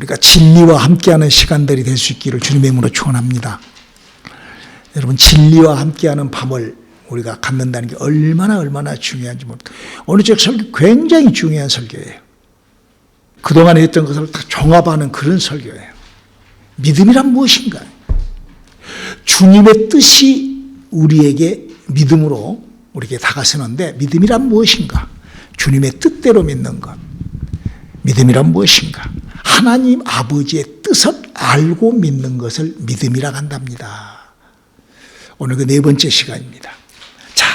우리가 진리와 함께하는 시간들이 될 수 있기를 주님의 이름으로 축원합니다. 여러분, 진리와 함께하는 밤을 우리가 갖는다는 게 얼마나 중요한지 모릅니다. 오늘 저 설교 굉장히 중요한 설교예요. 그동안에 했던 것을 다 종합하는 그런 설교예요. 믿음이란 무엇인가? 주님의 뜻이 우리에게 믿음으로 우리에게 다가서는데, 믿음이란 무엇인가? 주님의 뜻대로 믿는 것. 믿음이란 무엇인가? 하나님 아버지의 뜻을 알고 믿는 것을 믿음이라고 한답니다. 오늘 그 네 번째 시간입니다. 자,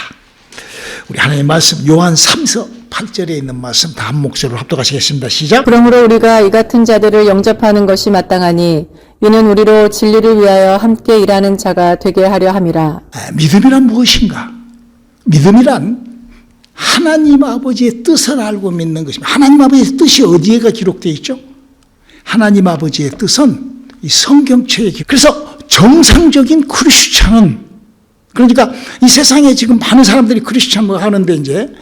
우리 하나님의 말씀 요한 3서 8절에 있는 말씀 다 한 목소리로 합독하시겠습니다. 시작. 그러므로 우리가 이 같은 자들을 영접하는 것이 마땅하니 이는 우리로 진리를 위하여 함께 일하는 자가 되게 하려 함이라. 믿음이란 무엇인가? 믿음이란 하나님 아버지의 뜻을 알고 믿는 것입니다. 하나님 아버지의 뜻이 어디에가 기록되어 있죠? 하나님 아버지의 뜻은 이 성경책에 그래서 정상적인 크리스찬은, 그러니까 이 세상에 지금 많은 사람들이 크리스찬을 하는데, 이제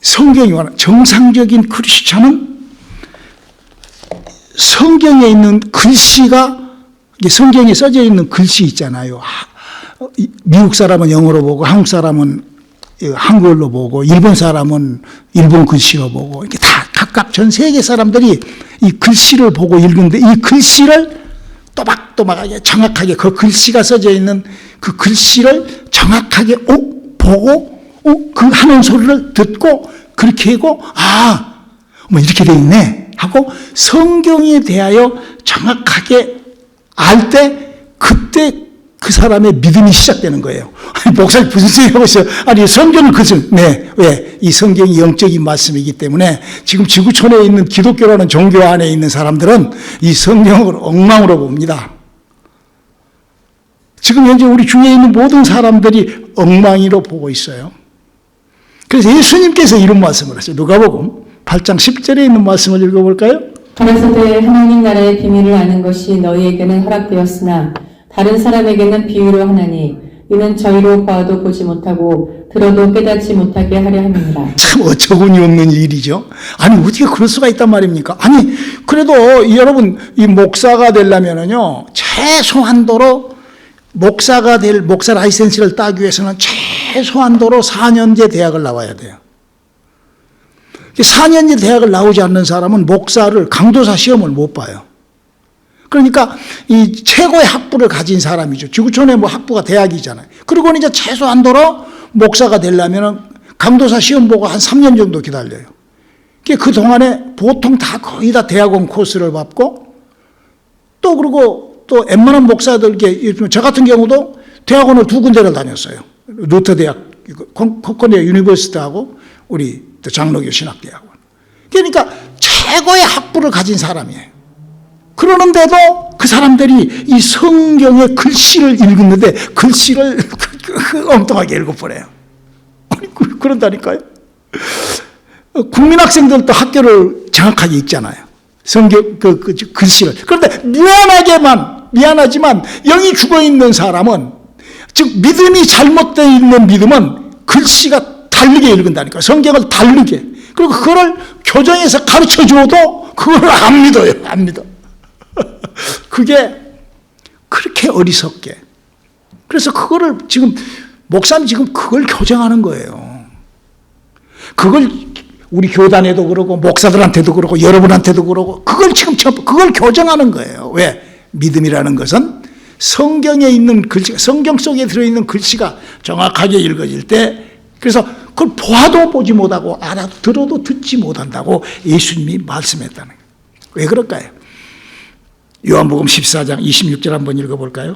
성경이 말하는 정상적인 크리스찬은 성경에 있는 글씨가, 성경에 써져 있는 글씨 있잖아요. 미국 사람은 영어로 보고, 한국 사람은 한글로 보고, 일본 사람은 일본 글씨로 보고, 이렇게 다 각각 전 세계 사람들이 이 글씨를 보고 읽는데, 이 글씨를 또박또박하게 정확하게 그 글씨가 써져 있는 그 글씨를 정확하게 보고 그 하는 소리를 듣고 그렇게 하고, 뭐 이렇게 돼 있네 하고 성경에 대하여 정확하게 알 때, 그때 그 사람의 믿음이 시작되는 거예요. 아니, 목사님 무슨 소리 하고 있어요? 아니, 성경을 왜? 이 성경이 영적인 말씀이기 때문에 지금 지구촌에 있는 기독교라는 종교 안에 있는 사람들은 이 성경을 엉망으로 봅니다. 지금 현재 우리 주위에 있는 모든 사람들이 엉망이로 보고 있어요. 그래서 예수님께서 이런 말씀을 하세요. 누가복음 8장 10절에 있는 말씀을 읽어볼까요? 가라사대 하나님 나라의 비밀을 아는 것이 너희에게는 허락되었으나 다른 사람에게는 비유로 하나니 이는 저희로 보아도 보지 못하고 들어도 깨닫지 못하게 하려 함이니라. 참 어처구니 없는 일이죠. 아니, 어떻게 그럴 수가 있단 말입니까? 아니, 그래도 여러분, 이 목사가 되려면은요, 최소한도로 목사 라이센스를 따기 위해서는 최소한도로 4년제 대학을 나와야 돼요. 4년제 대학을 나오지 않는 사람은 목사를, 강도사 시험을 못 봐요. 그러니까 이 최고의 학부를 가진 사람이죠. 지구촌에 뭐 학부가 대학이잖아요. 그리고 이제 최소한도로 목사가 되려면 강도사 시험 보고 한 3년 정도 기다려요. 그 동안에 보통 다 거의 다 대학원 코스를 받고, 또 그리고 또 웬만한 목사들, 저 같은 경우도 대학원을 2군데를 다녔어요. 루터 대학, 코커니아 유니버시티하고 우리 장로교 신학대학원. 그러니까 최고의 학부를 가진 사람이에요. 그러는데도 그 사람들이 이 성경의 글씨를 읽는데 글씨를 엉뚱하게 읽어버려요. 아니, 그런다니까요. 국민학생들도 학교를 정확하게 읽잖아요. 성경 그 글씨를. 그런데 미안하지만 영이 죽어있는 사람은, 즉 믿음이 잘못되어 있는 믿음은 글씨가 다르게 읽은다니까요. 성경을 다르게. 그리고 그거를 교정해서 가르쳐줘도 그걸 안 믿어요. 안 믿어. 그게 그렇게 어리석게. 그래서 그거를 지금 목사님 지금 그걸 교정하는 거예요. 그걸 우리 교단에도 그러고 목사들한테도 그러고 여러분한테도 그러고 그걸 교정하는 거예요. 왜? 믿음이라는 것은 성경에 있는 글씨가, 성경 속에 들어있는 글씨가 정확하게 읽어질 때, 그래서 그걸 보아도 보지 못하고 들어도 듣지 못한다고 예수님이 말씀했다는 거예요. 왜 그럴까요? 요한복음 14장 26절 한번 읽어볼까요?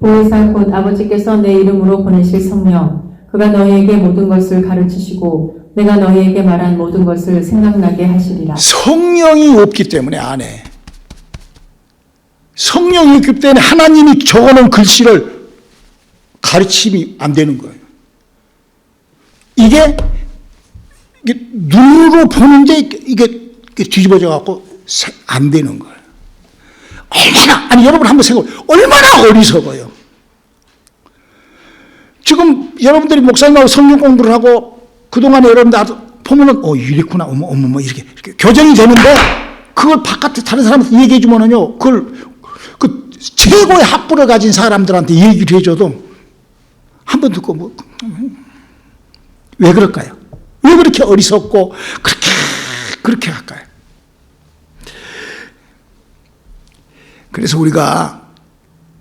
보혜사 곧 아버지께서 내 이름으로 보내실 성령, 그가 너희에게 모든 것을 가르치시고 내가 너희에게 말한 모든 것을 생각나게 하시리라. 성령이 없기 때문에 안 해. 성령이 없기 때문에 하나님이 적어놓은 글씨를 가르침이 안 되는 거예요. 이게 눈으로 보는데 이게 뒤집어져 갖고 안 되는 거예요. 여러분 한번 생각해 보세요. 얼마나 어리석어요. 지금 여러분들이 목사님하고 성경 공부를 하고 그동안에 여러분들 보면은 이랬구나, 어머 이렇게 교정이 되는데 그걸 바깥에 다른 사람한테 얘기해 주면은요, 그 최고의 학부를 가진 사람들한테 얘기를 해줘도 한 번 듣고 뭐, 왜 그럴까요? 왜 그렇게 어리석고 그렇게 할까요? 그래서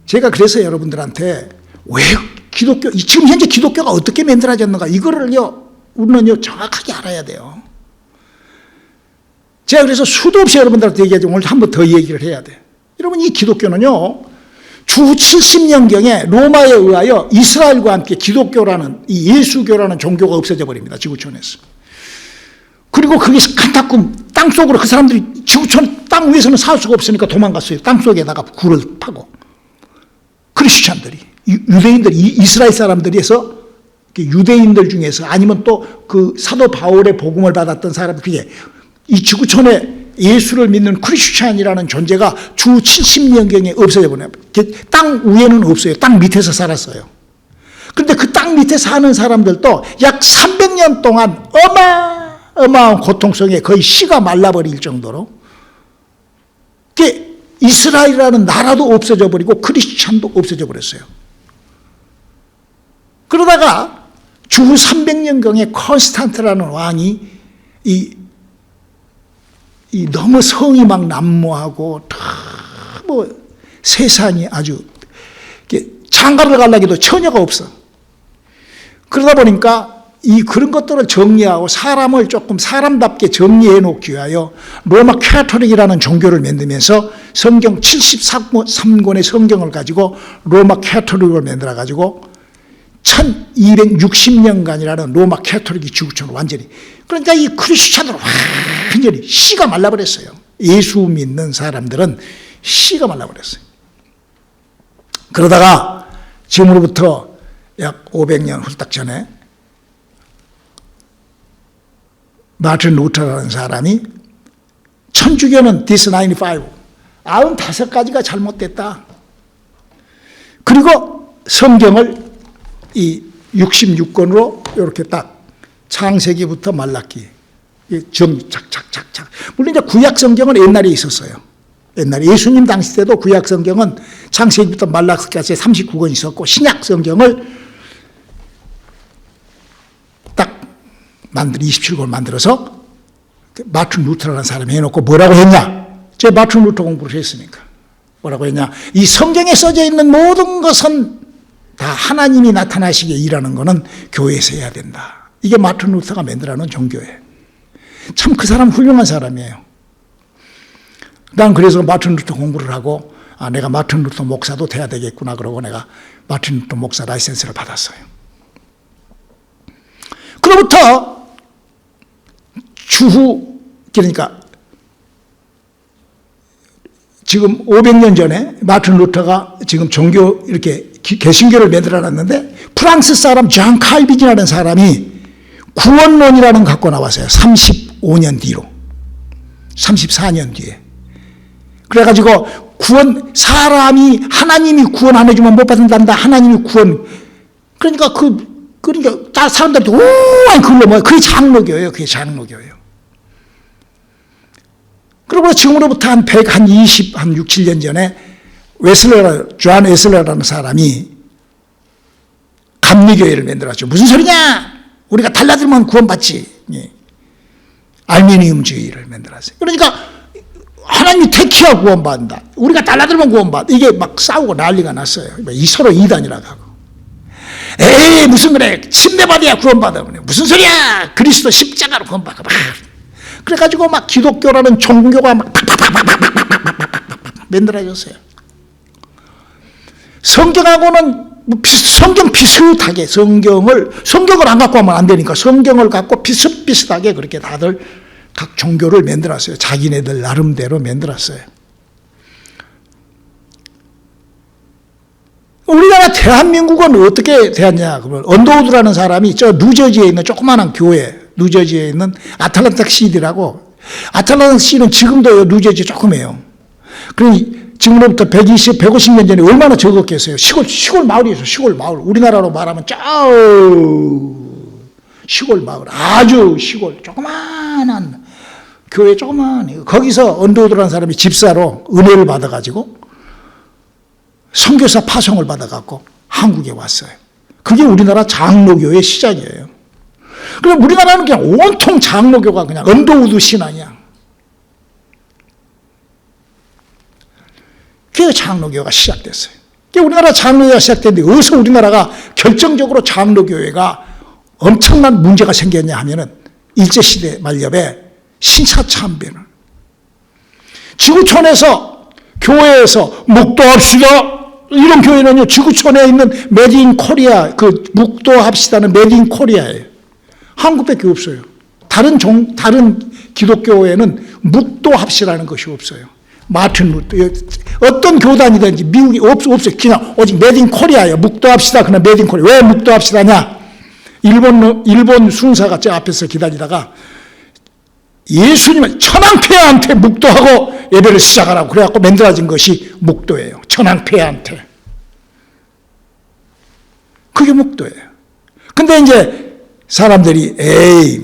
제가 그래서 여러분들한테 왜 지금 현재 기독교가 어떻게 만들어졌는가, 이거를요, 우리는요, 정확하게 알아야 돼요. 제가 그래서 수도 없이 여러분들한테 얘기하지만 오늘 한 번 더 얘기를 해야 돼. 여러분, 이 기독교는요, 주 70년경에 로마에 의하여 이스라엘과 함께 기독교라는, 이 예수교라는 종교가 없어져 버립니다, 지구촌에서. 그리고 그게 간타꿈 땅속으로, 그 사람들이 지구촌 땅 위에서는 살 수가 없으니까 도망갔어요. 땅속에다가 굴을 파고. 크리스찬들이, 유대인들이, 이스라엘 사람들이 해서 유대인들 중에서, 아니면 또 그 사도 바울의 복음을 받았던 사람들, 그게 이 지구촌에 예수를 믿는 크리스찬이라는 존재가 주 70년경에 없어져 버려요. 땅 위에는 없어요. 땅 밑에서 살았어요. 그런데 그 땅 밑에 사는 사람들도 약 300년 동안 어마어마한 고통 속에 거의 씨가 말라버릴 정도로, 이스라엘이라는 나라도 없어져 버리고 크리스찬도 없어져 버렸어요. 그러다가 주 300년경에 콘스탄트라는 왕이 너무 성이 막 난무하고 뭐 세상이 아주 장가를 가려고 해도 처녀가 없어. 그러다 보니까 그런 것들을 정리하고 사람을 조금 사람답게 정리해 놓기 위하여 로마 캐토릭이라는 종교를 만들면서 성경 73권의 성경을 가지고 로마 캐토릭을 만들어 가지고 1260년간이라는 로마 캐토릭이 지구촌을 완전히, 그러니까 이 크리스찬들은 완전히 씨가 말라버렸어요. 예수 믿는 사람들은 씨가 말라버렸어요. 그러다가 지금으로부터 약 500년 훌딱 전에 마틴 루터라는 사람이 천주교는 디스95, 95가지가 잘못됐다. 그리고 성경을 이 66권으로 이렇게 딱 창세기부터 말라기 착착착착. 물론 이제 구약 성경은 옛날에 있었어요. 옛날에 예수님 당시 때도 구약 성경은 창세기부터 말라기까지 39권 있었고, 신약 성경을 딱 27권 만들어서 마틴 루터라는 사람이 해놓고 뭐라고 했냐? 제가 마틴 루터 공부를 했으니까 뭐라고 했냐? 이 성경에 써져 있는 모든 것은 다 하나님이 나타나시게 일하는 것은 교회에서 해야 된다. 이게 마틴 루터가 만들어놓은 종교예요. 참 그 사람 훌륭한 사람이에요. 난 그래서 마틴 루터 공부를 하고, 내가 마틴 루터 목사도 돼야 되겠구나 그러고 내가 마틴 루터 목사 라이센스를 받았어요. 그로부터 그러니까 지금 500년 전에 마틴 루터가 지금 종교 이렇게 개신교를 만들어놨는데, 프랑스 사람 잔 칼빈이라는 사람이 구원론이라는 거 갖고 나왔어요. 35년 뒤로, 34년 뒤에. 그래가지고 사람이 하나님이 구원 안 해주면 못 받는단다. 하나님이 구원. 그러니까 다 사람들이 오한 그걸로 그게 장로교예요. 그게 장로교예요. 그리고 지금으로부터 한 6, 7년 전에 존 웨슬레라는 사람이 감리교회를 만들었죠. 무슨 소리냐? 우리가 달라들면 구원받지. 알미니움주의를 만들었어요. 그러니까 하나님이 택해야 구원받는다. 우리가 달라들면 구원받는다. 이게 막 싸우고 난리가 났어요. 서로 이단이라고 하고. 에이, 무슨 그래. 침례받아야 구원받아. 무슨 소리야. 그리스도 십자가로 구원받아. 그래가지고 막 기독교라는 종교가 막 만들어졌어요. 성경하고는 성경 비슷하게 성경을 안 갖고 하면 안 되니까 성경을 갖고 비슷비슷하게 그렇게 다들 각 종교를 만들었어요. 자기네들 나름대로 만들었어요. 우리나라 대한민국은 어떻게 되었냐? 그러면 언더우드라는 사람이 저 뉴저지에 있는 조그마한 교회, 뉴저지에 있는 아틀란타 시티라고, 아틀란타 시는 지금도 뉴저지 조그매요. 그러니 지금부터 150년 전에 얼마나 적었겠어요. 시골 마을이었어요. 시골 마을. 우리나라로 말하면 시골 마을. 아주 시골, 조그마한 교회 조그만 거기서 언더우드라는 사람이 집사로 은혜를 받아가지고 선교사 파송을 받아갖고 한국에 왔어요. 그게 우리나라 장로교의 시작이에요. 그럼 우리나라는 그냥 온통 장로교가 그냥 언더우드 신앙이야. 그게 장로교가 시작됐어요. 그게 우리나라 장로교가 시작됐는데 어디서 우리나라가 결정적으로 장로교회가 엄청난 문제가 생겼냐 하면은 일제시대 말엽에 신사참배는 지구촌에서 교회에서 묵도합시다. 이런 교회는요, 지구촌에 있는 메드 인 코리아, 그 묵도합시다는 메드 인 코리아예요. 한국밖에 없어요. 다른 기독교회는 묵도합시라는 것이 없어요. 마틴 루터, 어떤 교단이든지 미국이 없어요. 그냥 오직 메드 인 코리아예요. 묵도합시다. 그냥 메드 인 코리아. 왜 묵도합시다냐? 일본 순사가 저 앞에서 기다리다가 예수님을 천황폐하한테 묵도하고 예배를 시작하라고 그래갖고 만들어진 것이 묵도예요. 천황폐하한테. 그게 묵도예요. 근데 이제 사람들이 에이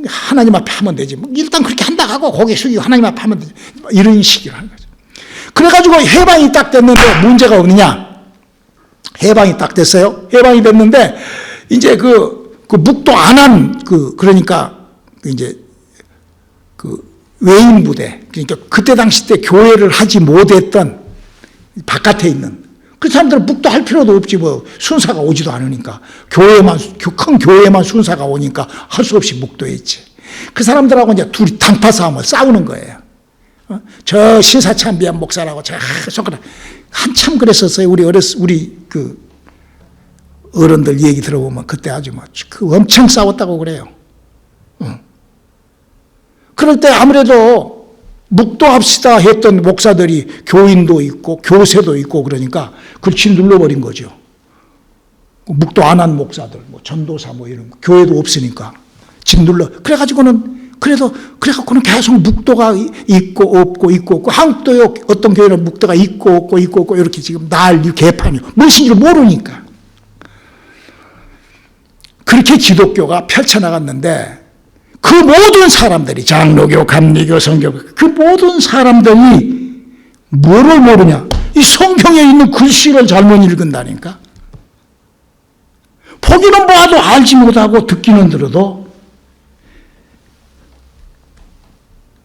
하나님 앞에 하면 되지. 일단 그렇게 한다 하고 고개 숙이고 하나님 앞에 하면 되지. 이런 식으로 하는 거죠. 그래가지고 해방이 딱 됐는데 문제가 없느냐? 해방이 딱 됐어요. 해방이 됐는데 이제 그 묵도 안 한 그러니까 이제 외인 부대, 그러니까 그때 당시 때 교회를 하지 못했던 바깥에 있는 그 사람들은 묵도할 필요도 없지 뭐 순사가 오지도 않으니까 큰 교회만 순사가 오니까 할 수 없이 묵도했지. 그 사람들하고 이제 둘이 당파 싸움을 싸우는 거예요. 저 신사참배한 목사라고 제가 손가락 한참 그랬었어요. 우리 그 어른들 얘기 들어보면 그때 아주 엄청 싸웠다고 그래요. 그럴 때 아무래도 묵도합시다 했던 목사들이 교인도 있고 교세도 있고 그러니까 그걸 짓눌러버린 거죠. 묵도 안 한 목사들, 전도사 이런 교회도 없으니까 짓눌러. 그래가지고는 계속 묵도가 있고 없고 한국도요 어떤 교회는 묵도가 있고 없고 이렇게 지금 난리 개판이요. 무엇인지 모르니까. 그렇게 기독교가 펼쳐나갔는데 그 모든 사람들이 장로교, 감리교, 성교교 그 모든 사람들이 뭐를 모르냐? 이 성경에 있는 글씨를 잘못 읽은다니까. 보기는 봐도 알지 못하고 듣기는 들어도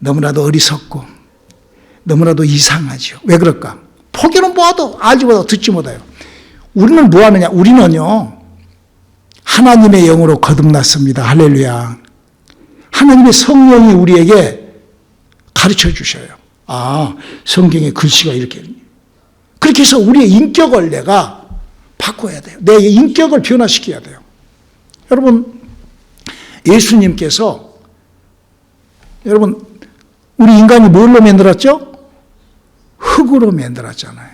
너무나도 어리석고 너무나도 이상하죠. 왜 그럴까? 보기는 봐도 알지 못하고 듣지 못해요. 우리는 뭐 하느냐? 우리는요 하나님의 영으로 거듭났습니다. 할렐루야. 하나님의 성령이 우리에게 가르쳐 주셔요. 아, 성경의 글씨가 이렇게. 그렇게 해서 우리의 인격을 내가 바꿔야 돼요. 내 인격을 변화시켜야 돼요. 여러분, 예수님께서, 우리 인간이 뭘로 만들었죠? 흙으로 만들었잖아요.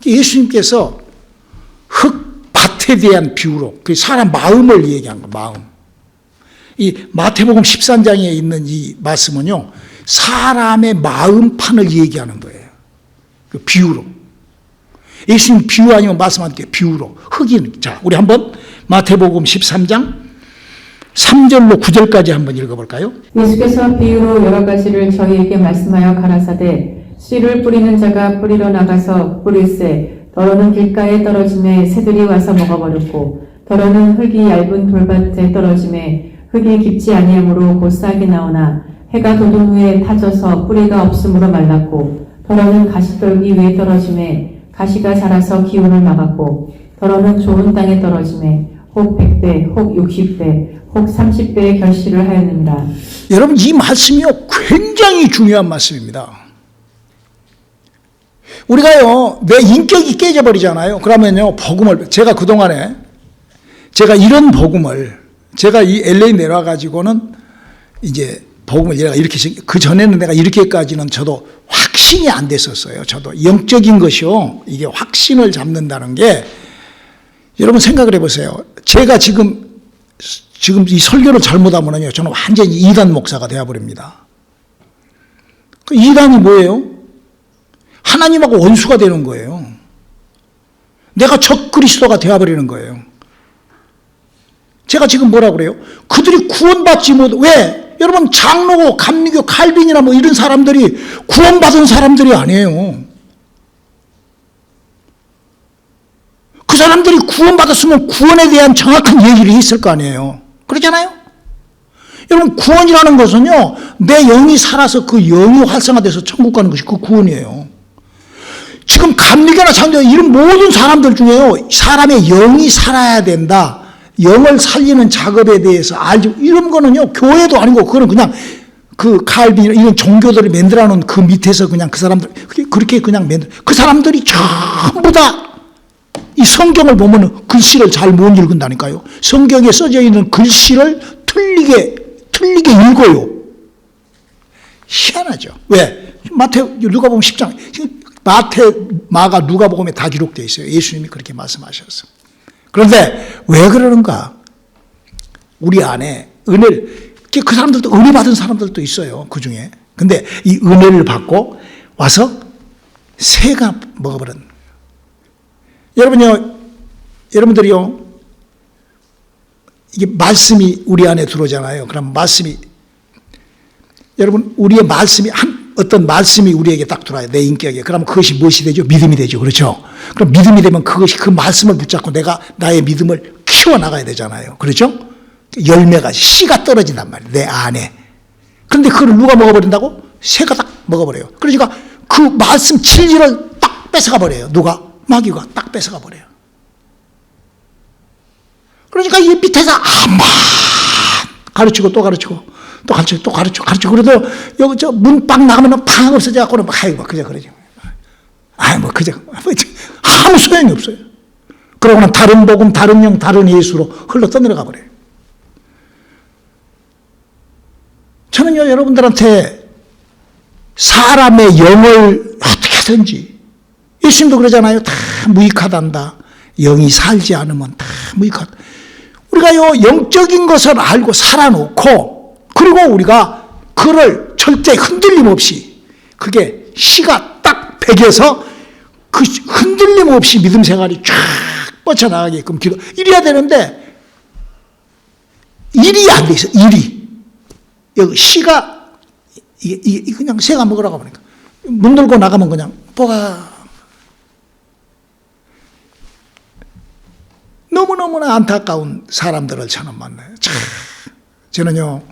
예수님께서 흙밭에 대한 비유로, 그 사람 마음을 얘기한 거, 마음. 이 마태복음 13장에 있는 이 말씀은요, 사람의 마음판을 얘기하는 거예요. 그 비유로. 예수님 비유 아니면 말씀하는 비유로. 흑인. 자, 우리 한번 마태복음 13장 3절로 9절까지 한번 읽어볼까요? 예수께서 비유로 여러 가지를 저희에게 말씀하여 가라사대 씨를 뿌리는 자가 뿌리러 나가서 뿌릴새 더러는 길가에 떨어짐에 새들이 와서 먹어버렸고 더러는 흙이 얇은 돌밭에 떨어짐에 흙이 깊지 아니하므로 곧 싹이 나오나 해가 돋은 후에 타져서 뿌리가 없으므로 말랐고 더러는 가시떨기 위에 떨어짐에 가시가 자라서 기운을 막았고 더러는 좋은 땅에 떨어짐에 혹 100배, 혹 60배, 혹 30배의 결실을 하였느니라. 여러분 이 말씀이요 굉장히 중요한 말씀입니다. 우리가요 내 인격이 깨져버리잖아요. 그러면요 복음을 제가 그동안에 제가 이런 복음을 제가 이 LA 내려와 가지고는 이제 복음을 내가 이렇게 그 전에는 내가 이렇게까지는 저도 확신이 안 됐었어요. 저도 영적인 것이요 이게 확신을 잡는다는 게 여러분 생각을 해보세요. 제가 지금 이 설교를 잘못하면요 저는 완전히 이단 목사가 되어버립니다. 그 이단이 뭐예요? 하나님하고 원수가 되는 거예요. 내가 적 그리스도가 되어버리는 거예요. 제가 지금 뭐라 그래요? 그들이 구원받지 못, 왜? 여러분, 장로고, 감리교, 칼빈이나 뭐 이런 사람들이 구원받은 사람들이 아니에요. 그 사람들이 구원받았으면 구원에 대한 정확한 얘기를 했을 거 아니에요. 그러잖아요? 여러분, 구원이라는 것은요, 내 영이 살아서 그 영이 활성화돼서 천국 가는 것이 그 구원이에요. 지금 감리교나 장로 이런 모든 사람들 중에요, 사람의 영이 살아야 된다. 영을 살리는 작업에 대해서 알죠. 이런 거는요, 교회도 아니고, 그거는 그냥 그 칼빈 이런 종교들을 만들어 놓은 그 밑에서 그냥 그 사람들, 그렇게 그냥 그 사람들이 전부 다 이 성경을 보면 글씨를 잘 못 읽은다니까요. 성경에 써져 있는 글씨를 틀리게 읽어요. 희한하죠. 왜? 누가복음 10장, 마가, 누가복음에 다 기록되어 있어요. 예수님이 그렇게 말씀하셨어. 그런데 왜 그러는가? 우리 안에 은혜를, 그 사람들도 은혜 받은 사람들도 있어요. 그 중에. 근데 이 은혜를 받고 와서 새가 먹어버린. 여러분들이요, 이게 말씀이 우리 안에 들어오잖아요. 그럼 말씀이, 여러분, 우리의 말씀이, 어떤 말씀이 우리에게 딱 들어와요. 내 인격에. 그럼 그것이 무엇이 되죠? 믿음이 되죠. 그렇죠? 그럼 믿음이 되면 그것이 그 말씀을 붙잡고 내가 나의 믿음을 키워나가야 되잖아요. 그렇죠? 열매가, 씨가 떨어진단 말이에요. 내 안에. 그런데 그걸 누가 먹어버린다고? 새가 딱 먹어버려요. 그러니까 그 말씀 진리를 딱 뺏어가 버려요. 누가? 마귀가 딱 뺏어가 버려요. 그러니까 이 밑에서 한번 가르치고 또 가르치고 또 가르치고 또 가르치고 그래도 여기 저 문방 나가면 팡 없어져갖고는 아이고 그저 그러지. 그저 아무 소용이 없어요. 그러고는 다른 복음, 다른 영, 다른 예수로 흘러 떠내려가 버려요. 저는요, 여러분들한테 사람의 영을 어떻게든지, 예수님도 그러잖아요. 다 무익하단다. 영이 살지 않으면 다 무익하다. 우리가요, 영적인 것을 알고 살아놓고, 그리고 우리가 그를 절대 흔들림 없이, 그게 씨가 딱 배겨서 그 흔들림 없이 믿음 생활이 쫙 뻗쳐나가게끔 이래야 되는데, 일이 안 돼 있어, 일이. 여기 씨가, 이게 그냥 새가 먹으라고 하니까. 문 열고 나가면 그냥, 너무너무나 안타까운 사람들을 저는 만나요. 저는요,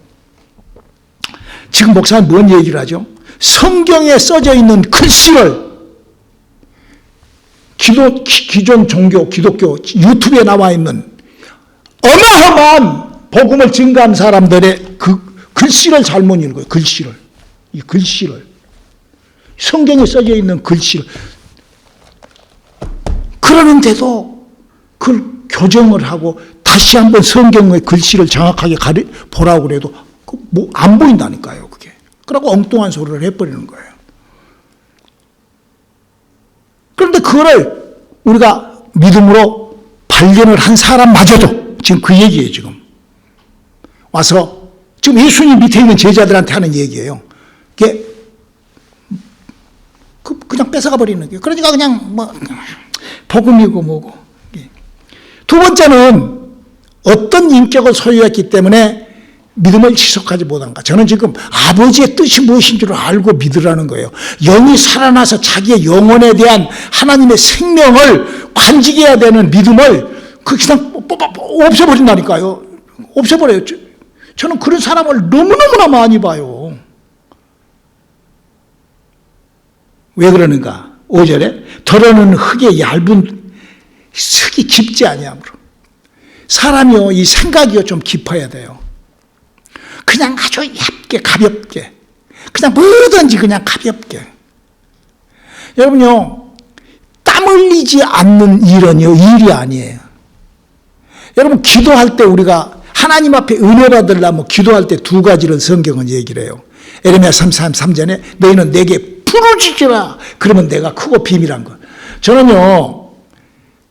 지금 목사님 뭔 얘기를 하죠? 성경에 써져 있는 글씨를 기존 종교, 기독교 유튜브에 나와 있는 어마어마한 복음을 증거한 사람들의 그 글씨를 잘못 읽어요. 이 글씨를. 성경에 써져 있는 글씨를. 그러는데도 그걸 교정을 하고 다시 한번 성경의 글씨를 정확하게 보라고 그래도 안 보인다니까요, 그게. 그러고 엉뚱한 소리를 해버리는 거예요. 그런데 그거를 우리가 믿음으로 발견을 한 사람마저도 지금 그 얘기예요, 지금. 와서 지금 예수님 밑에 있는 제자들한테 하는 얘기예요. 그게 그냥 뺏어가 버리는 거예요. 그러니까 그냥 복음이고 뭐고. 두 번째는 어떤 인격을 소유했기 때문에 믿음을 지속하지 못한가. 저는 지금 아버지의 뜻이 무엇인 줄 알고 믿으라는 거예요. 영이 살아나서 자기의 영혼에 대한 하나님의 생명을 간직해야 되는 믿음을 그냥 없애버린다니까요. 없애버려요. 저는 그런 사람을 너무너무나 많이 봐요. 왜 그러는가? 5절에 덜어는 흙의 얇은 흙이 깊지 아니하므로. 사람이요, 이 생각이요 좀 깊어야 돼요. 그냥 아주 얇게 가볍게, 그냥 뭐든지 그냥 가볍게. 여러분요, 땀 흘리지 않는 일은요 일이 아니에요. 여러분, 기도할 때 우리가 하나님 앞에 은혜 받으려면 기도할 때 두 가지를 성경은 얘기를 해요. 에레미야 33장에 너희는 내게 부르짖으라. 그러면 내가 크고 비밀한 거. 저는요,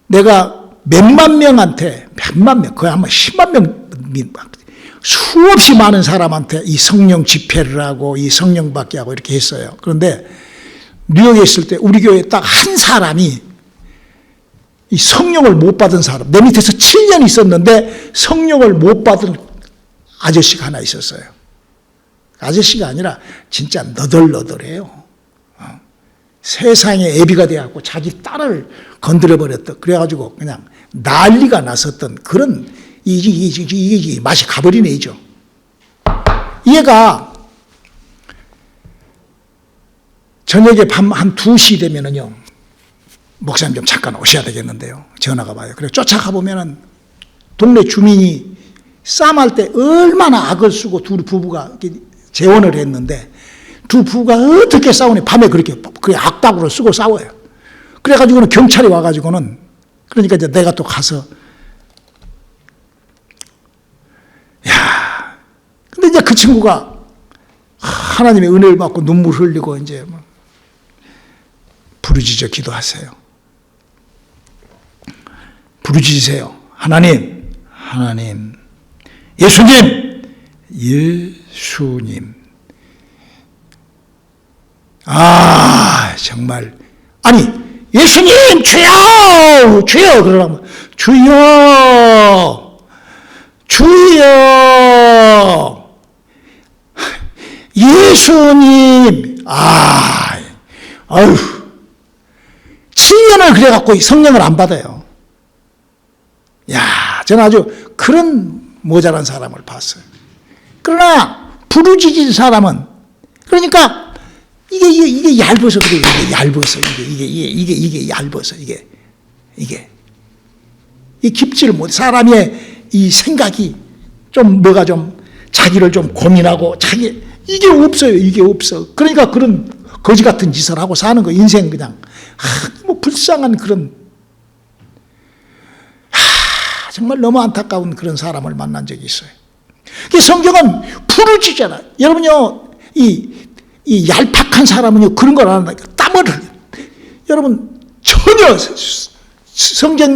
내가 몇만 명한테, 거의 아마 10만 명, 수없이 많은 사람한테 이 성령 집회를 하고 이 성령 받게 하고 이렇게 했어요. 그런데 뉴욕에 있을 때 우리 교회에 딱 한 사람이 이 성령을 못 받은 사람, 내 밑에서 7년 있었는데 성령을 못 받은 아저씨가 하나 있었어요. 아저씨가 아니라 진짜 너덜너덜해요. 세상에 애비가 돼갖고 자기 딸을 건드려버렸다. 그래가지고 그냥 난리가 났었던 그런 이게 맛이 가버리네, 이죠. 얘가 저녁에 밤 한 2시 되면은요, 목사님 좀 잠깐 오셔야 되겠는데요. 전화가 와요. 그래 쫓아가 보면은 동네 주민이 싸움할 때 얼마나 악을 쓰고 두 부부가 이렇게 재혼을 했는데 두 부부가 어떻게 싸우니 밤에 그렇게 악박으로 쓰고 싸워요. 그래가지고는 경찰이 와가지고는 그러니까 이제 내가 또 가서 야, 근데 이제 그 친구가 하나님의 은혜를 받고 눈물 흘리고 이제 부르짖어 기도하세요. 부르짖으세요. 하나님, 하나님, 예수님, 예수님. 아, 정말. 아니, 예수님, 주여! 주여! 그러면, 주여! 주여! 예수님! 아유. 7년을 그래갖고 성령을 안 받아요. 야, 저는 아주 그런 모자란 사람을 봤어요. 그러나, 부르짖은 사람은, 그러니까, 이게 얇아서 그래요. 이게 얇아서. 이게 얇아서. 이게 깊지를 못해. 사람의 이 생각이 좀 뭐가 좀 자기를 좀 고민하고 이게 없어요. 이게 없어. 그러니까 그런 거지 같은 짓을 하고 사는 거. 인생 그냥. 뭐 불쌍한 그런. 정말 너무 안타까운 그런 사람을 만난 적이 있어요. 성경은 부르짖잖아요. 여러분요, 이 얄팍한 사람은요, 그런 걸 안 한다니까. 땀을 흘려. 여러분, 전혀,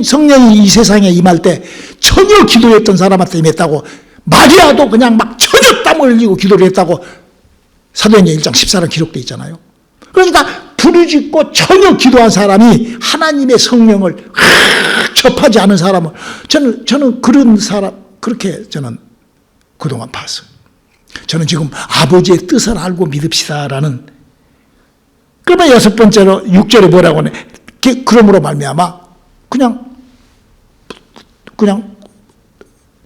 성령이 이 세상에 임할 때 전혀 기도했던 사람한테 임했다고, 마리아도 그냥 막 전혀 땀을 흘리고 기도를 했다고 사도행전 1장 14절 기록되어 있잖아요. 그러니까 부르짖고 전혀 기도한 사람이 하나님의 성령을 접하지 않은 사람을, 저는 그런 사람, 그렇게 저는 그동안 봤어요. 저는 지금 아버지의 뜻을 알고 믿읍시다라는. 그러면 6번째로 6절에 뭐라고 하네. 그러므로 말미암아 그냥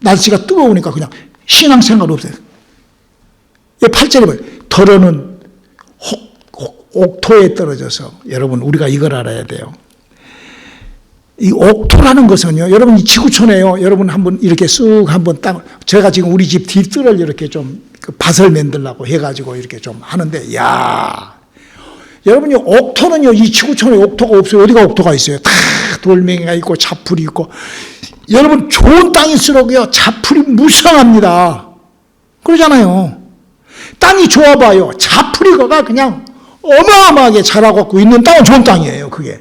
날씨가 뜨거우니까 그냥 신앙생활 없어요. 8절에 뭐예요? 더러는 옥토에 떨어져서. 여러분, 우리가 이걸 알아야 돼요. 이 옥토라는 것은요, 여러분, 이 지구촌에요. 여러분 한번 이렇게 쓱 한번 제가 지금 우리 집 뒷뜰을 이렇게 좀 밭을 만들려고 해가지고 이렇게 좀 하는데, 여러분요, 옥토는요, 이 지구촌에 옥토가 없어요. 어디가 옥토가 있어요? 다 돌멩이가 있고 자풀이 있고. 여러분, 좋은 땅일수록요, 자풀이 무성합니다. 그러잖아요. 땅이 좋아봐요. 자풀이가 그냥 어마어마하게 자라고 있는 땅은 좋은 땅이에요, 그게.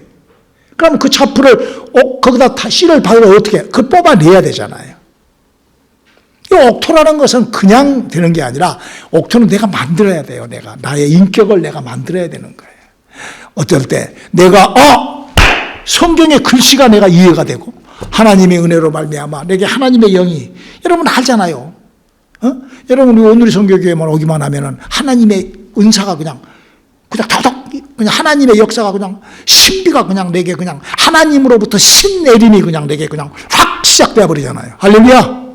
그럼 그 자풀을 거기다 씨를 받으러 어떻게 그걸 뽑아내야 되잖아요. 이 옥토라는 것은 그냥 되는 게 아니라 옥토는 내가 만들어야 돼요. 나의 인격을 내가 만들어야 되는 거예요. 어떨 때 내가 성경의 글씨가 내가 이해가 되고 하나님의 은혜로 말미암아 내게 하나님의 영이, 여러분 알잖아요. 여러분 우리 오늘의 성교교회만 오기만 하면은 하나님의 은사가 그냥 더덕 그냥 하나님의 역사가 그냥 신비가 그냥 내게 그냥 하나님으로부터 신내림이 그냥 내게 그냥 확 시작되어 버리잖아요. 할렐루야.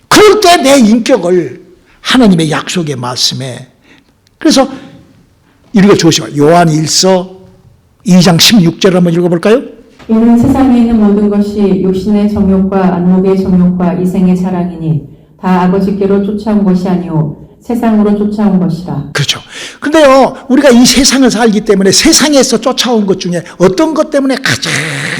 그럴 때 내 인격을 하나님의 약속의 말씀에, 그래서 이렇게 조심해요. 요한 1서 2장 16절 한번 읽어볼까요? 이는 세상에 있는 모든 것이 육신의 정욕과 안목의 정욕과 이생의 자랑이니 다 아버지께로 쫓아온 것이 아니오 세상으로 쫓아온 것이라. 그렇죠. 근데요, 우리가 이 세상을 살기 때문에 세상에서 쫓아온 것 중에 어떤 것 때문에 가장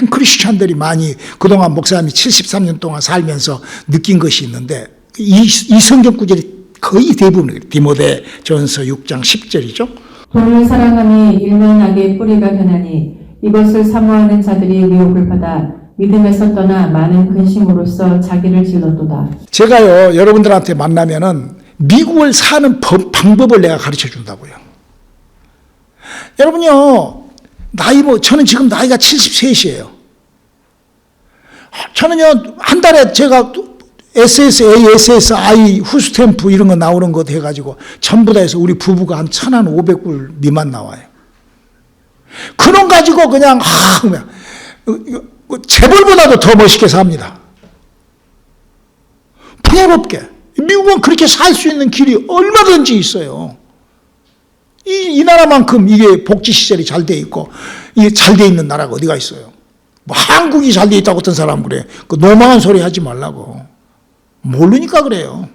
크리스찬들이 많이 그동안 목사님이 73년 동안 살면서 느낀 것이 있는데, 이 성경 구절이 거의 대부분 디모데전서 6장 10절이죠. 돈을 사랑함이 일면 악의 뿌리가 되나니 이것을 사모하는 자들이 미혹을 받아 믿음에서 떠나 많은 근심으로써 자기를 질렀도다. 제가요, 여러분들한테 만나면은 미국을 사는 방법을 내가 가르쳐 준다고요. 여러분요, 저는 지금 나이가 73이에요. 저는요, 한 달에 제가 SSA, SSI, 후스탬프 이런 거 나오는 것 해가지고 전부 다 해서 우리 부부가 한 1,500불 미만 나와요. 그놈 가지고 그냥 재벌보다도 더 멋있게 삽니다. 풍요롭게. 미국은 그렇게 살 수 있는 길이 얼마든지 있어요. 이 나라만큼 이게 복지 시설이 잘 돼 있고, 이게 잘 돼 있는 나라가 어디가 있어요? 뭐 한국이 잘 돼 있다고 어떤 사람은 그래. 그 노망한 소리 하지 말라고. 모르니까 그래요.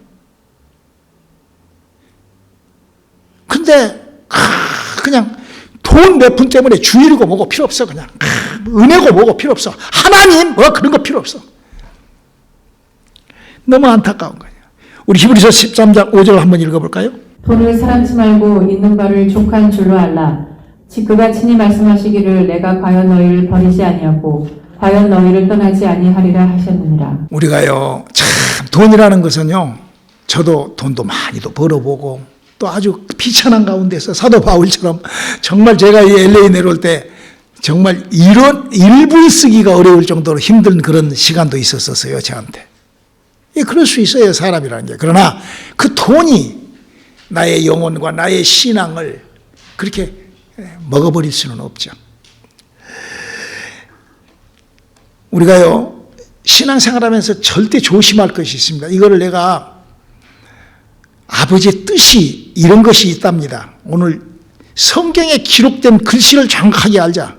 근데 그냥 돈 몇 푼 때문에 주일이고 뭐고 필요 없어. 그냥 은혜고 뭐고 필요 없어. 하나님 뭐 그런 거 필요 없어. 너무 안타까운 거예요. 우리 히브리서 13장 5절 한번 읽어볼까요? 돈을 사랑치 말고 있는 바를 족한 줄로 알라. 즉 그가 친히 말씀하시기를 내가 과연 너희를 버리지 아니하고 과연 너희를 떠나지 아니하리라 하셨느니라. 우리가요, 참 돈이라는 것은요, 저도 돈도 많이도 벌어보고 또 아주 비천한 가운데서 사도 바울처럼 정말 제가 이 LA 내려올 때 정말 이런 일부를 쓰기가 어려울 정도로 힘든 그런 시간도 있었어요, 저한테. 그럴 수 있어요, 사람이라는 게. 그러나 그 돈이 나의 영혼과 나의 신앙을 그렇게 먹어버릴 수는 없죠. 우리가요, 신앙생활하면서 절대 조심할 것이 있습니다. 이거를 내가 아버지의 뜻이 이런 것이 있답니다. 오늘 성경에 기록된 글씨를 정확하게 알자.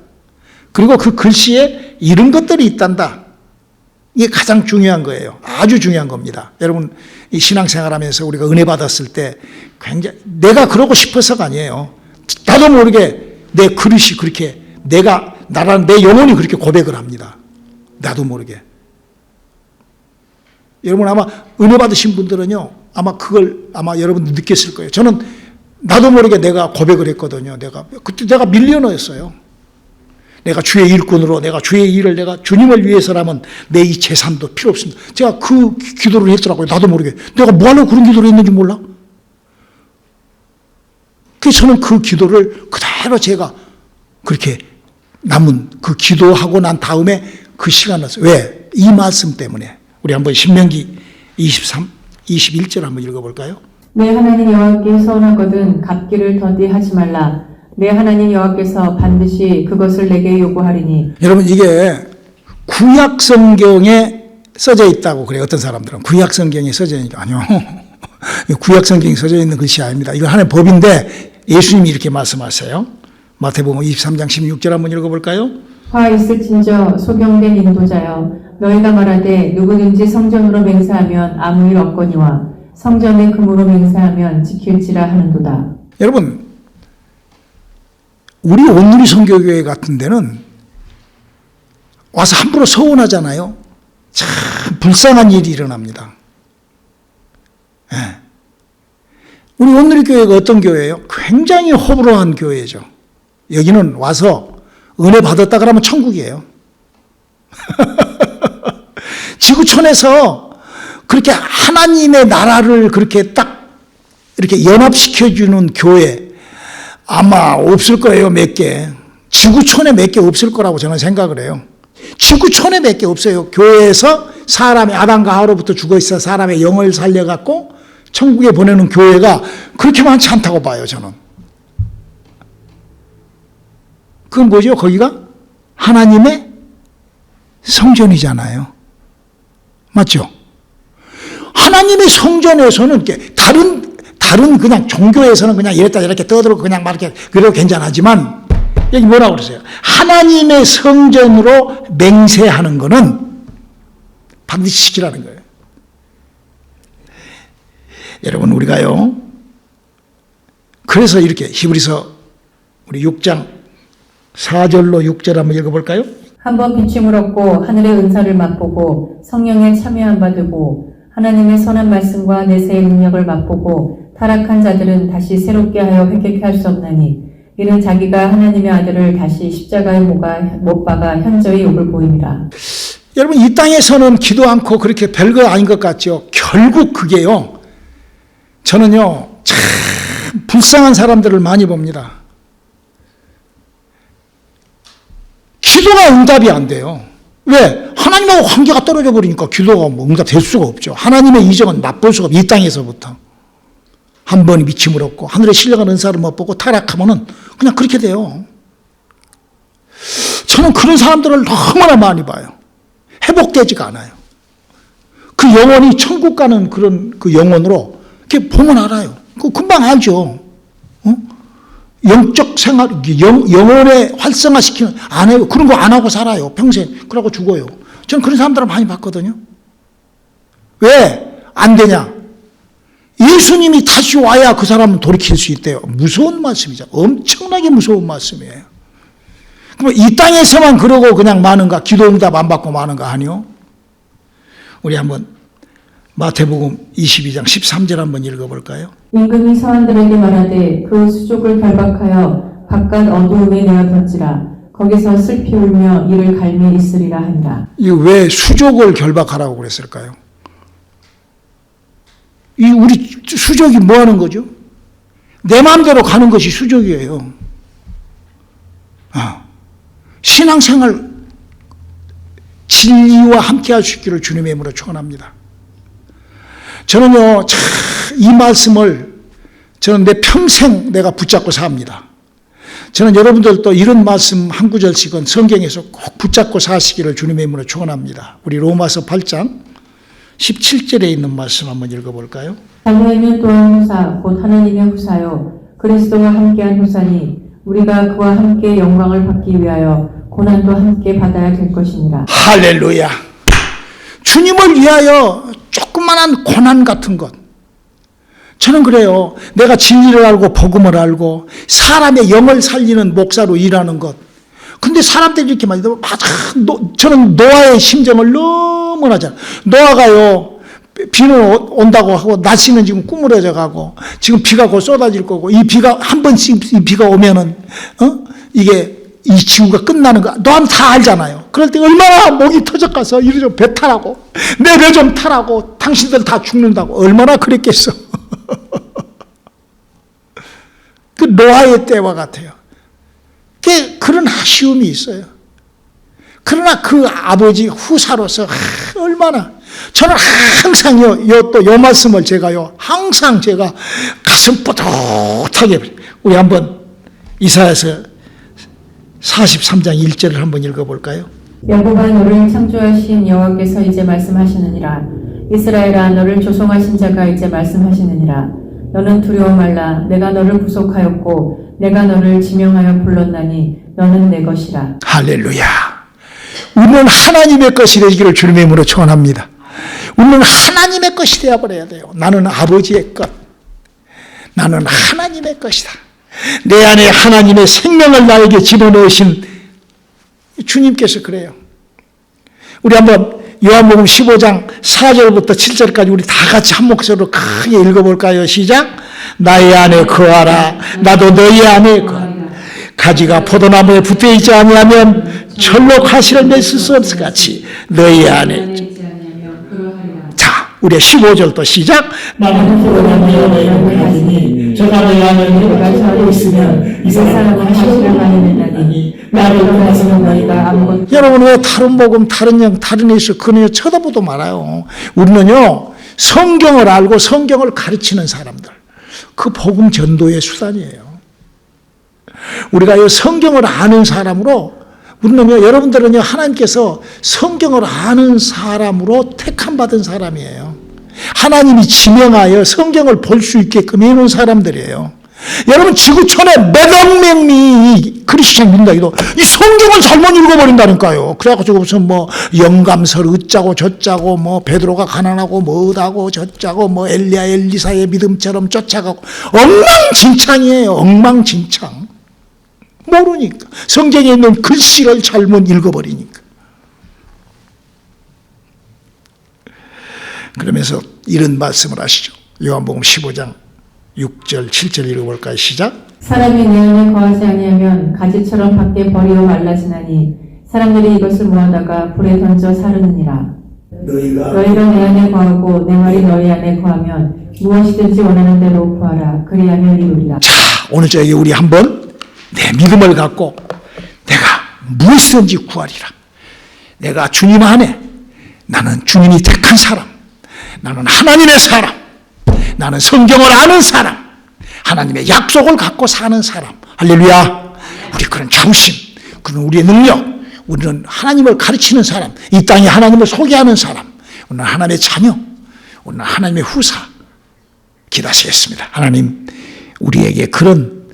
그리고 그 글씨에 이런 것들이 있단다. 이게 가장 중요한 거예요. 아주 중요한 겁니다. 여러분, 이 신앙생활하면서 우리가 은혜 받았을 때 굉장히 내가 그러고 싶어서가 아니에요. 나도 모르게 내 그릇이 그렇게 내 영혼이 그렇게 고백을 합니다. 나도 모르게. 여러분 아마 은혜 받으신 분들은요, 아마 그걸 아마 여러분도 느꼈을 거예요. 저는 나도 모르게 내가 고백을 했거든요. 그때 내가 밀리언어였어요. 내가 주의 일꾼으로, 내가 주의 일을 내가 주님을 위해서라면 내 이 재산도 필요 없습니다. 제가 그 기도를 했더라고요. 나도 모르게. 내가 뭐하려고 그런 기도를 했는지 몰라? 그래서 저는 그 기도를 그대로 제가 그렇게 남은 그 기도하고 난 다음에 그 시간을 왜? 이 말씀 때문에. 우리 한번 신명기 21절 한번 읽어볼까요? 내 하나님 여호와께 서운하거든 갚기를 더디하지 말라. 내 하나님 여호와께서 반드시 그것을 내게 요구하리니. 여러분 이게 구약 성경에 써져 있다고 그래요. 어떤 사람들은 구약 성경에 써져 있는 게 아니요. 구약 성경에 써져 있는 글씨 아닙니다. 이거 하나의 법인데 예수님이 이렇게 말씀하세요. 마태복음 23장 16절 한번 읽어볼까요? 화 있을진저 소경된 인도자여 너희가 말하되 누구든지 성전으로 맹세하면 아무 일 없거니와 성전의 금으로 맹세하면 지킬지라 하는도다. 여러분 우리 온누리 선교교회 같은 데는 와서 함부로 서운하잖아요. 참 불쌍한 일이 일어납니다. 네. 우리 온누리 교회가 어떤 교회예요? 굉장히 호불호한 교회죠. 여기는 와서 은혜 받았다 그러면 천국이에요. 지구촌에서 그렇게 하나님의 나라를 그렇게 딱 이렇게 연합시켜주는 교회 아마 없을 거예요, 몇 개. 지구촌에 몇 개 없을 거라고 저는 생각을 해요. 지구촌에 몇 개 없어요. 교회에서 사람의 아담과 하와로부터 죽어있어 사람의 영을 살려갖고 천국에 보내는 교회가 그렇게 많지 않다고 봐요, 저는. 그건 뭐죠? 거기가 하나님의 성전이잖아요. 맞죠? 하나님의 성전에서는 이렇게 다른 그냥 종교에서는 그냥 이랬다 이렇게 떠들고 그냥 막 이렇게 그래도 괜찮하지만 여기 뭐라고 그러세요? 하나님의 성전으로 맹세하는 거는 반드시 지키라는 거예요. 여러분 우리가요. 그래서 이렇게 히브리서 우리 6장 4절로 6절 한번 읽어볼까요? 한번 비춤을 얻고 하늘의 은사를 맛보고 성령에 참여한 바 되고 하나님의 선한 말씀과 내세의 능력을 맛보고 타락한 자들은 다시 새롭게 하여 회개케 할 수 없나니 이는 자기가 하나님의 아들을 다시 십자가에 못 박아 현저히 욕을 보임이라. 여러분 이 땅에서는 기도 않고 그렇게 별거 아닌 것 같죠. 결국 그게요. 저는요 참 불쌍한 사람들을 많이 봅니다. 기도가 응답이 안 돼요. 왜? 하나님하고 관계가 떨어져 버리니까 기도가 뭐 응답될 수가 없죠. 하나님의 이정은 맛볼 수가 없어요. 이 땅에서부터. 한 번이 미침을 얻고 하늘에 신령한 은사를 못 보고 타락하면은 그냥 그렇게 돼요. 저는 그런 사람들을 너무나 많이 봐요. 회복되지가 않아요. 그 영혼이 천국 가는 그런 그 영혼으로 이렇게 보면 알아요. 그 금방 알죠. 영적 생활, 영혼에 활성화시키는, 안 해요. 그런 거 안 하고 살아요. 평생. 그러고 죽어요. 저는 그런 사람들을 많이 봤거든요. 왜? 안 되냐? 예수님이 다시 와야 그 사람은 돌이킬 수 있대요. 무서운 말씀이죠. 엄청나게 무서운 말씀이에요. 그럼 이 땅에서만 그러고 그냥 마는가? 기도 응답 안 받고 마는가? 아니요. 우리 한번 마태복음 22장 13절 한번 읽어볼까요? 임금이 서원들에게 말하되 그 수족을 결박하여 바깥 어두움에 내어던지라. 거기서 슬피 울며 이를 갈미 있으리라 하니라. 이 왜 수족을 결박하라고 그랬을까요? 이 우리 수족이 뭐 하는 거죠? 내 마음대로 가는 것이 수족이에요. 신앙생활 진리와 함께 할 수 있기를 주님의 이름으로 축원합니다. 저는요, 이 말씀을 저는 내 평생 내가 붙잡고 삽니다. 저는 여러분들도 이런 말씀 한 구절씩은 성경에서 꼭 붙잡고 사시기를 주님의 이름으로 축원합니다. 우리 로마서 8장 17절에 있는 말씀 한번 읽어볼까요? 자녀이면 또한 후사 곧 하나님의 후사요 그리스도와 함께한 후사니 우리가 그와 함께 영광을 받기 위하여 고난도 함께 받아야 될 것이니라. 할렐루야. 주님을 위하여 조그만한 고난 같은 것. 저는 그래요. 내가 진리를 알고 복음을 알고 사람의 영을 살리는 목사로 일하는 것. 근데 사람들이 이렇게 많이 들어. 맞아. 저는 노아의 심정을 너무나 잘. 노아가요. 비는 온다고 하고 날씨는 지금 꾸물어져 가고 지금 비가 곧 쏟아질 거고 이 비가 한 번씩 이 비가 오면은 이게 이 지구가 끝나는 거 너는 다 알잖아요. 그럴 때 얼마나 목이 터져가서 이리 좀 배 타라고 내 배 좀 타라고 당신들 다 죽는다고 얼마나 그랬겠어. 그 노아의 때와 같아요. 그런 아쉬움이 있어요. 그러나 그 아버지 후사로서 얼마나 저는 항상요 요 말씀을 제가요 항상 제가 가슴 뽀듯하게 우리 한번 이사야서 43장 1절을 한번 읽어볼까요? 여호와 너를 창조하신 여호와께서 이제 말씀하시느니라. 이스라엘아 너를 조성하신 자가 이제 말씀하시느니라. 너는 두려워 말라. 내가 너를 구속하였고 내가 너를 지명하여 불렀나니 너는 내 것이라. 할렐루야. 우리는 하나님의 것이 되기를 주님의 이름으로 축원합니다. 우리는 하나님의 것이 되어버려야 돼요. 나는 아버지의 것. 나는 하나님의 것이다. 내 안에 하나님의 생명을 나에게 집어넣으신 주님께서 그래요. 우리 한번 요한복음 15장 4절부터 7절까지 우리 다 같이 한 목소리로 크게 읽어볼까요? 시작. 나의 안에 거하라. 나도 너희 안에 거하라. 가지가 포도나무에 붙어있지 아니하면 절로 가시를 맺을 수 없을 같이 너희 안에. 자, 우리 15절도 시작. 나는 포도나무에 너희는 가지니 저가 너희 안에 내가 살고 있으면 이 사람은 가시를 많이 맺나니 나를 떠나서는 너희가 아무것도. 여러분 왜 다른 복음 다른 영 다른 예수 그녀 쳐다보도 말아요. 우리는요 성경을 알고 성경을 가르치는 사람들 그 복음 전도의 수단이에요. 우리가 이 성경을 아는 사람으로 우리는요 여러분들은요 하나님께서 성경을 아는 사람으로 택함 받은 사람이에요. 하나님이 지명하여 성경을 볼 수 있게끔 해놓은 사람들이에요. 여러분 지구촌에 몇억 명이 크리스천 믿는다 해도 이 성경을 잘못 읽어버린다니까요. 그래가지고 무슨 뭐 영감설 어짜고 저짜고 뭐 베드로가 가난하고 뭐다고 저짜고 뭐 엘리야 엘리사의 믿음처럼 쫓아가고 엉망진창이에요. 엉망진창. 모르니까 성경에 있는 글씨를 잘못 읽어버리니까. 그러면서 이런 말씀을 하시죠. 요한복음 15장 6절 7절 읽어볼까요? 시작. 사람이 내 안에 거하지 아니하면 가지처럼 밖에 버리어 말라지나니 사람들이 이것을 모아다가 불에 던져 사르느니라. 너희가 내 안에 거하고 내 말이 너희 안에 거하면 무엇이든지 원하는 대로 구하라. 그리하면 이루리라. 자, 오늘 저녁에 우리 한번 내 믿음을 갖고 내가 무엇이든지 구하리라. 내가 주님 안에, 나는 주님이 택한 사람, 나는 하나님의 사람, 나는 성경을 아는 사람, 하나님의 약속을 갖고 사는 사람. 할렐루야. 우리 그런 자부심, 그런 우리의 능력, 우리는 하나님을 가르치는 사람, 이 땅에 하나님을 소개하는 사람, 우리는 하나님의 자녀, 우리는 하나님의 후사. 기도하시겠습니다. 하나님, 우리에게 그런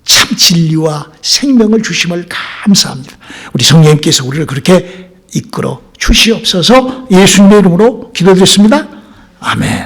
참 진리와 생명을 주심을 감사합니다. 우리 성령님께서 우리를 그렇게 이끌어 주시옵소서. 예수님의 이름으로 기도드렸습니다. 아멘.